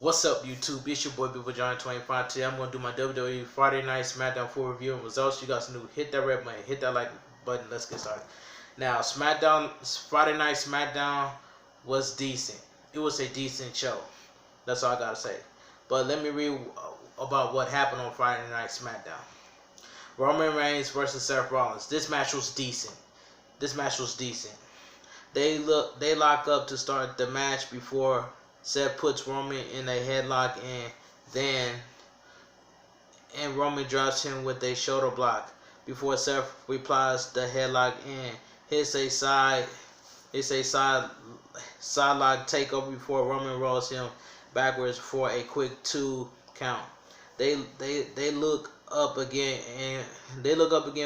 What's up, YouTube? It's your boy, People John 25. Today I'm going to do my WWE Friday Night Smackdown full review and results. You guys new, hit that red button, hit that like button. Let's get started. Now, Friday Night Smackdown was decent. It was a decent show. That's all I gotta say. But let me read about what happened on Friday Night Smackdown. Romen Reigns versus Seth Rollins. This match was decent. They lock up to start the match before Seth puts Roman in a headlock and Roman drops him with a shoulder block before Seth replies the headlock and hits a side lock takeover before Roman rolls him backwards for a quick 2 count. They look up again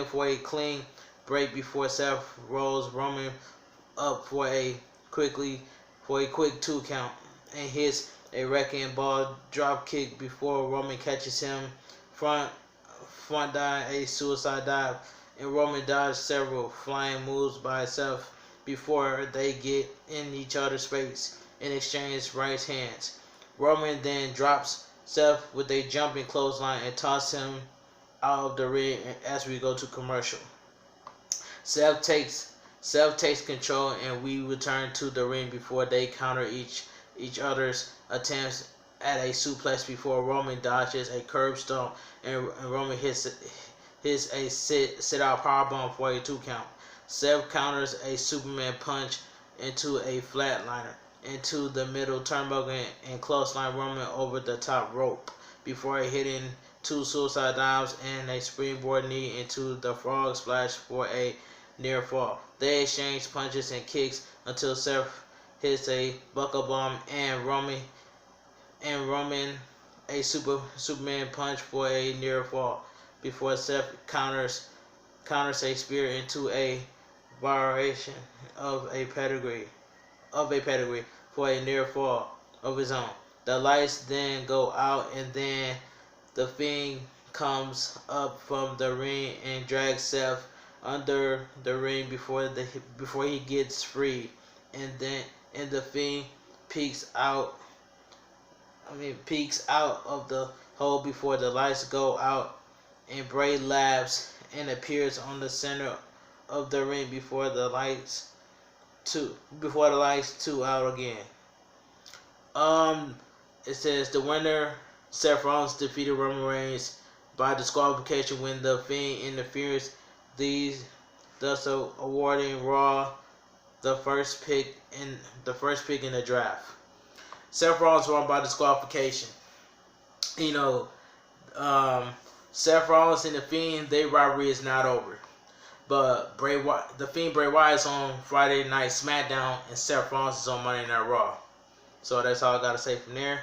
for a clean break before Seth rolls Roman up for a quick 2 count and hits a wrecking ball drop kick before Roman catches him front dive, a suicide dive, and Roman dodges several flying moves by Seth before they get in each other's face and exchange right hands. Roman then drops Seth with a jumping clothesline and tosses him out of the ring as we go to commercial. Seth takes control and we return to the ring before they counter each other's attempts at a suplex before Roman dodges a curb stomp and Roman hits a sit-out powerbomb for a 2 count. Seth counters a Superman punch into a flatliner into the middle turnbuckle and clothesline Roman over the top rope before hitting 2 suicide dives and a springboard knee into the frog splash for a near fall. They exchange punches and kicks until Seth hits a buckle bomb and Roman a Superman punch for a near fall before Seth counters a spear into a variation of a pedigree for a near fall of his own. The lights then go out and then the Fiend comes up from the ring and drags Seth under the ring before he gets free, and the Fiend peeks out of the hole before the lights go out, and Bray laughs and appears on the center of the ring before the lights two out again. It says the winner, Seth Rollins, defeated Roman Reigns by disqualification when the Fiend interferes, thus awarding Raw the first pick in the draft. Seth Rollins won by disqualification. Seth Rollins and the Fiend, their rivalry is not over. But the Fiend Bray Wyatt is on Friday Night Smackdown and Seth Rollins is on Monday Night Raw. So that's all I gotta say from there.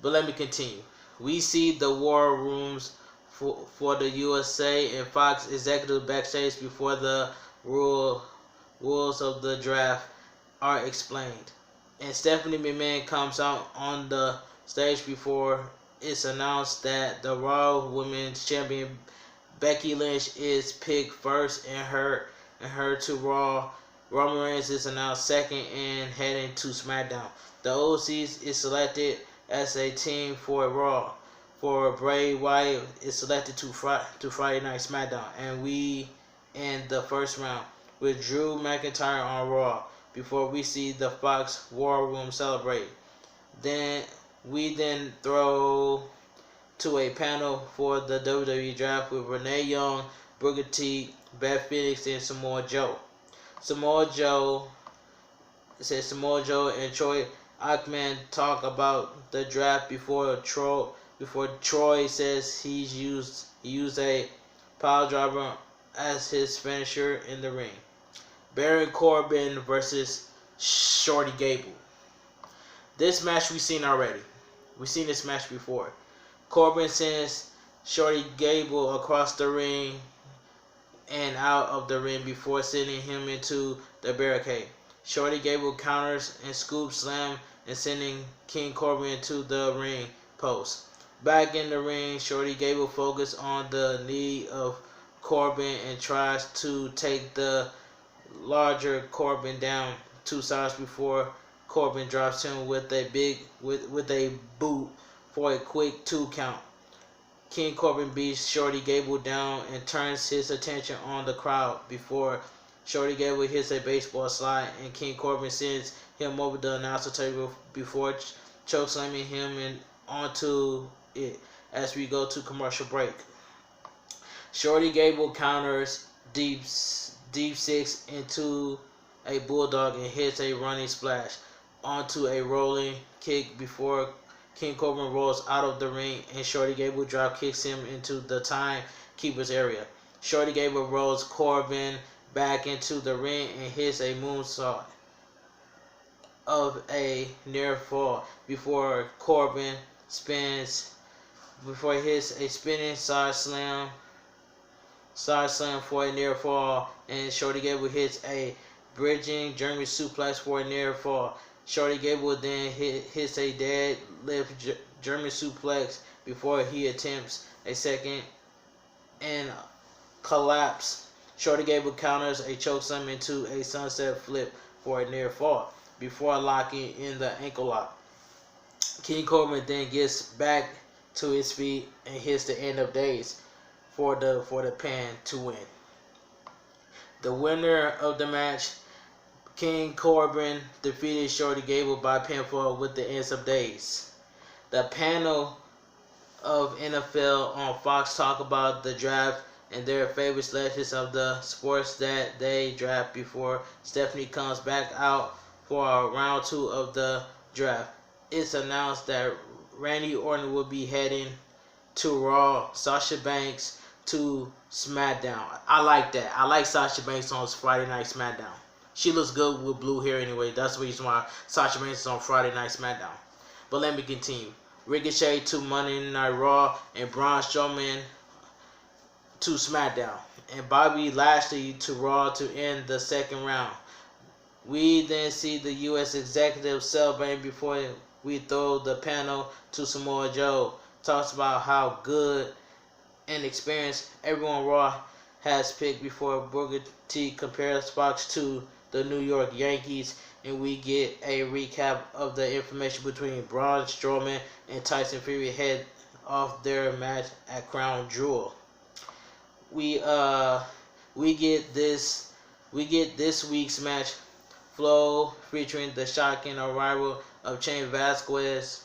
But let me continue. We see the war rooms for the USA and Fox executives backstage before the rules of the draft are explained. And Stephanie McMahon comes out on the stage before it's announced that the Raw Women's Champion Becky Lynch is picked first and her to Raw. Roman Reigns is announced second and heading to SmackDown. The OCs is selected as a team for Raw. For Bray Wyatt is selected to Friday Night SmackDown, and we in the first round with Drew McIntyre on Raw before we see the Fox War Room celebrate. Then we throw to a panel for the WWE Draft with Renee Young, Booker T, Beth Phoenix, and Samoa Joe. Samoa Joe and Troy Aikman talk about the draft before Troy says he used a pile driver as his finisher in the ring. Baron Corbin versus Shorty Gable. This match we've seen already. We've seen this match before. Corbin sends Shorty Gable across the ring and out of the ring before sending him into the barricade. Shorty Gable counters and scoop slam and sending King Corbin into the ring post. Back in the ring, Shorty Gable focuses on the knee of Corbin and tries to take the larger Corbin down 2 sides before Corbin drops him with a boot for a quick 2 count. King Corbin beats Shorty Gable down and turns his attention on the crowd before Shorty Gable hits a baseball slide, and King Corbin sends him over the announcer table before chokeslamming him onto it as we go to commercial break. Shorty Gable counters deep 6 into a bulldog and hits a running splash onto a rolling kick before King Corbin rolls out of the ring and Shorty Gable drop kicks him into the timekeeper's area. Shorty Gable rolls Corbin back into the ring and hits a moonsault of a near fall before Corbin he hits a spinning side slam for a near fall, and Shorty Gable hits a bridging German suplex for a near fall. Shorty Gable then hits a deadlift German suplex before he attempts a second and collapse. Shorty Gable counters a chokeslam into a sunset flip for a near fall before locking in the ankle lock. King Corbin then gets back to his feet and hits the end of days for the pin to win. The winner of the match, King Corbin, defeated Shorty Gable by pinfall with the end of days. The panel of NFL on Fox talk about the draft and their favorite selections of the sports that they draft before Stephanie comes back out for round 2 of the draft. It's announced that Randy Orton will be heading to Raw, Sasha Banks to Smackdown. I like that. I like Sasha Banks on Friday Night Smackdown. She looks good with blue hair anyway. That's the reason why Sasha Banks is on Friday Night Smackdown. But let me continue. Ricochet to Monday Night Raw and Braun Strowman to SmackDown. And Bobby Lashley to Raw to end the second round. We then see the U.S. executives celebrating before we throw the panel to Samoa Joe. Talks about how good and experienced everyone Raw has picked before Booker T compares Fox to the New York Yankees, and we get a recap of the information between Braun Strowman and Tyson Fury ahead of their match at Crown Jewel. We get this week's match Flow featuring the shocking arrival of Shane Vasquez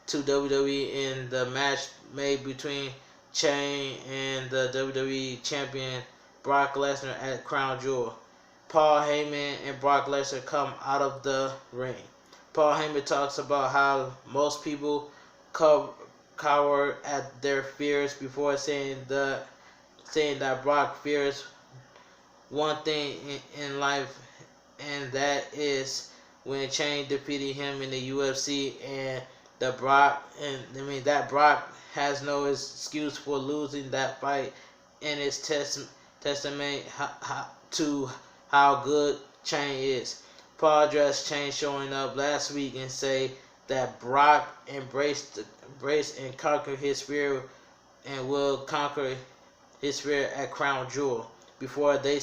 to WWE in the match made between Shane and the WWE champion Brock Lesnar at Crown Jewel. Paul Heyman and Brock Lesnar come out of the ring. Paul Heyman talks about how most people cower at their fears before saying that Brock fears one thing in life, and that is when Shane defeated him in the UFC, and that Brock has no excuse for losing that fight, and it's testament to how good Shane is. Paul addressed Shane showing up last week and say that Brock embraced and conquered his fear and will conquer his fear at Crown Jewel before they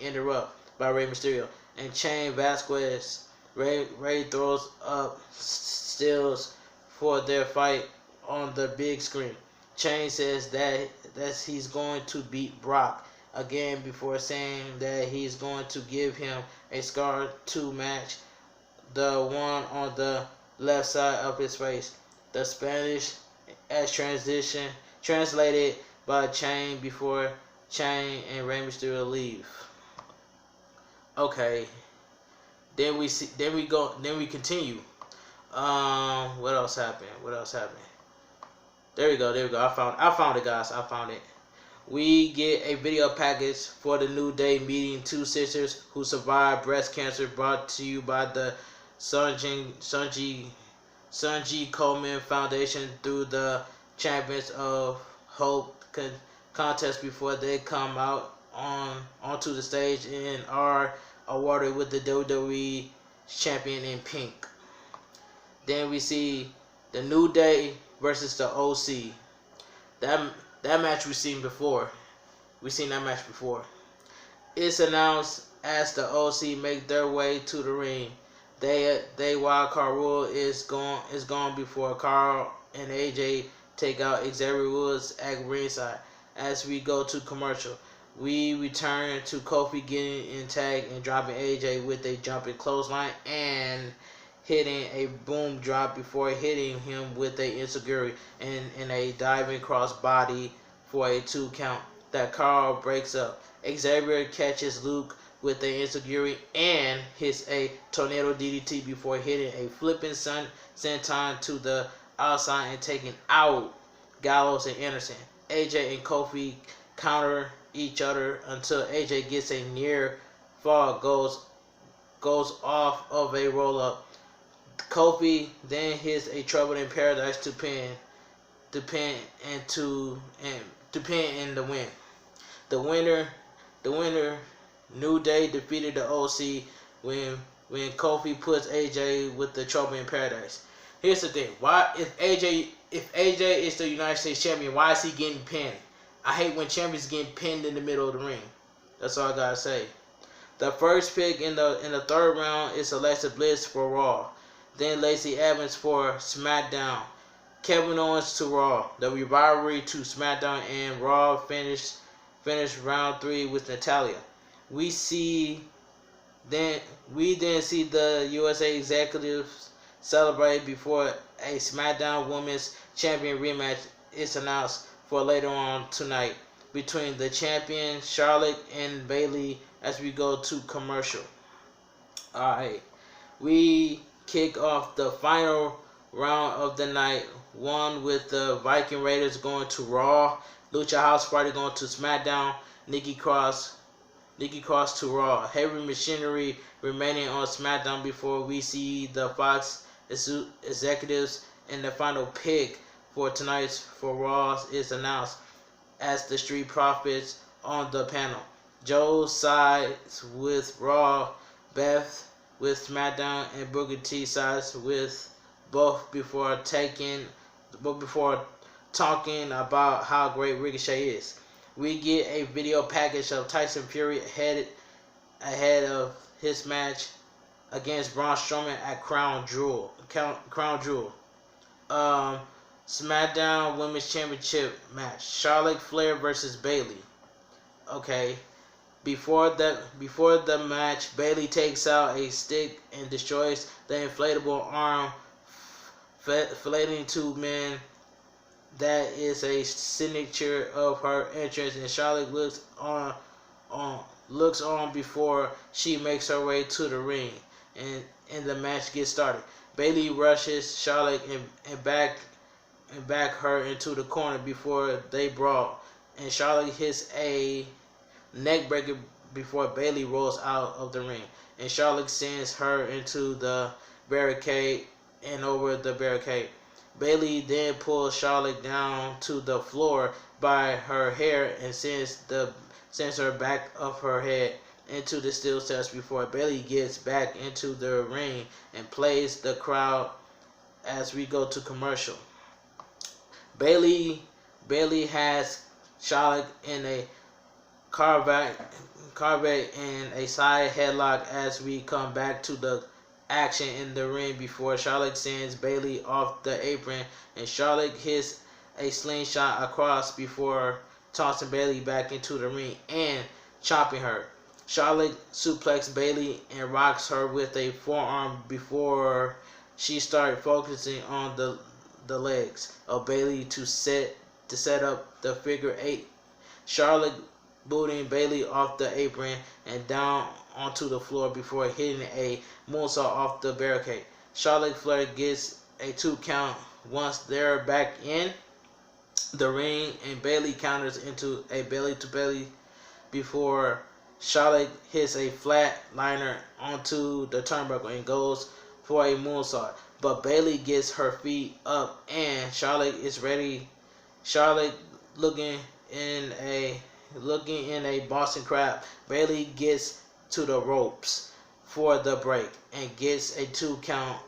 interrupt by Rey Mysterio. And Shane Vasquez, Ray throws up stills for their fight on the big screen. Shane says that he's going to beat Brock again before saying that he's going to give him a Scar 2 match, the one on the left side of his face. The Spanish as translated by Shane before Shane and Rey Mysterio leave. Okay. Then we continue. What else happened? There we go. I found it, guys. I found it. We get a video package for the New Day meeting two sisters who survived breast cancer, brought to you by the Sunji Coleman Foundation through the Champions of Hope contest before they come out onto the stage and are awarded with the WWE champion in pink. Then we see the New Day versus the OC. That match we've seen that match before. It's announced as the OC make their way to the ring. They wild card rule is gone before Carl and AJ take out Xavier Woods at ringside. As we go to commercial, we return to Kofi getting in tag and dropping AJ with a jumping clothesline and hitting a boom drop before hitting him with a enziguri and a diving cross body for a 2 count that Carl breaks up. Xavier catches Luke with a enziguri and hits a tornado DDT before hitting a flipping senton to the outside and taking out Gallows and Anderson. AJ and Kofi counter each other until AJ gets a near fall, goes off of a roll up. Kofi then hits a Trouble in Paradise to pin in the win. The winner, New Day defeated the OC when Kofi puts AJ with the Trouble in Paradise. Here's the thing: why if AJ is the United States champion, why is he getting pinned? I hate when champions getting pinned in the middle of the ring. That's all I gotta say. The first pick in the third round is Alexa Bliss for Raw. Then Lacey Evans for SmackDown. Kevin Owens to Raw. The rivalry to SmackDown and Raw finished round 3 with Natalya. We then see the USA executives celebrate before a SmackDown Women's Champion rematch is announced for later on tonight between the champion Charlotte and Bayley as we go to commercial. Alright, we kick off the final round of the night, one with the Viking Raiders going to Raw, Lucha House Party going to SmackDown, Nikki Cross to Raw. Heavy Machinery remaining on SmackDown before we see the Fox executives, and the final pick for tonight's for Raw is announced as the Street Profits on the panel. Joe sides with Raw, Beth with SmackDown, and Booker T sides with both before talking about how great Ricochet is. We get a video package of Tyson Fury ahead of his match against Braun Strowman at Crown Jewel. SmackDown Women's Championship match: Charlotte Flair versus Bayley. Okay. Before the match, Bayley takes out a stick and destroys the inflatable arm filleting 2 men. That is a signature of her entrance, and Charlotte looks on before she makes her way to the ring, and the match gets started. Bayley rushes Charlotte and back her into the corner before they brawl, and Charlotte hits a neck breaker before Bayley rolls out of the ring, and Charlotte sends her into the barricade and over the barricade. Bayley then pulls Charlotte down to the floor by her hair and sends her back of her head into the steel steps before Bayley gets back into the ring and plays the crowd as we go to commercial. Bayley has Charlotte in a carve and a side headlock as we come back to the action in the ring before Charlotte sends Bayley off the apron, and Charlotte hits a slingshot across before tossing Bayley back into the ring and chopping her. Charlotte suplexes Bayley and rocks her with a forearm before she started focusing on the legs of Bayley to set up the figure 8. Charlotte booting Bayley off the apron and down onto the floor before hitting a moonsault off the barricade. Charlotte Flair gets a 2 count once they're back in the ring, and Bayley counters into a belly to belly before Charlotte hits a flat liner onto the turnbuckle and goes for a moonsault. But Bayley gets her feet up and Charlotte is ready. Charlotte looking in a Boston Crab. Bayley gets to the ropes for the break and gets a 2 count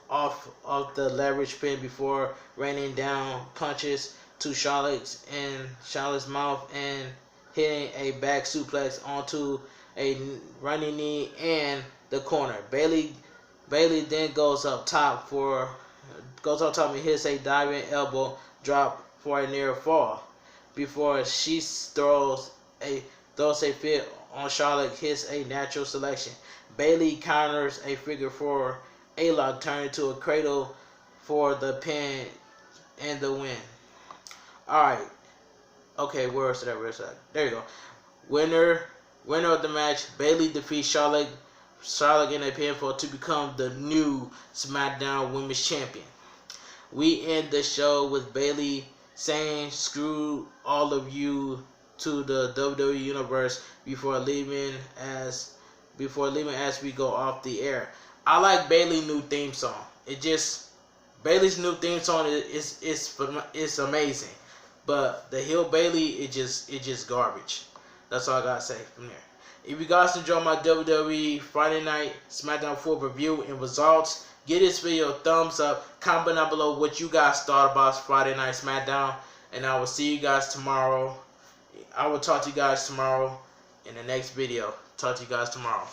off the leverage pin before raining down punches to Charlotte's mouth and hitting a back suplex onto a running knee in the corner. Bayley then goes up top and hits a diving elbow drop for a near fall. Before she throws a fit on Charlotte, hits a natural selection. Bayley counters a figure four A-lock, turning to a cradle for the pin and the win. Alright. Okay, where's that? There you go. Winner of the match, Bayley defeats Charlotte in a pinfall to become the new SmackDown Women's Champion. We end the show with Bayley saying "screw all of you" to the WWE Universe before leaving as we go off the air. I like Bayley's new theme song. Bayley's new theme song is amazing, but the heel Bayley it just garbage. That's all I gotta say from there. If you guys enjoy my WWE Friday Night SmackDown 4 review and results, give this video a thumbs up. Comment down below what you guys thought about Friday Night SmackDown, and I will see you guys tomorrow. I will talk to you guys tomorrow in the next video. Talk to you guys tomorrow.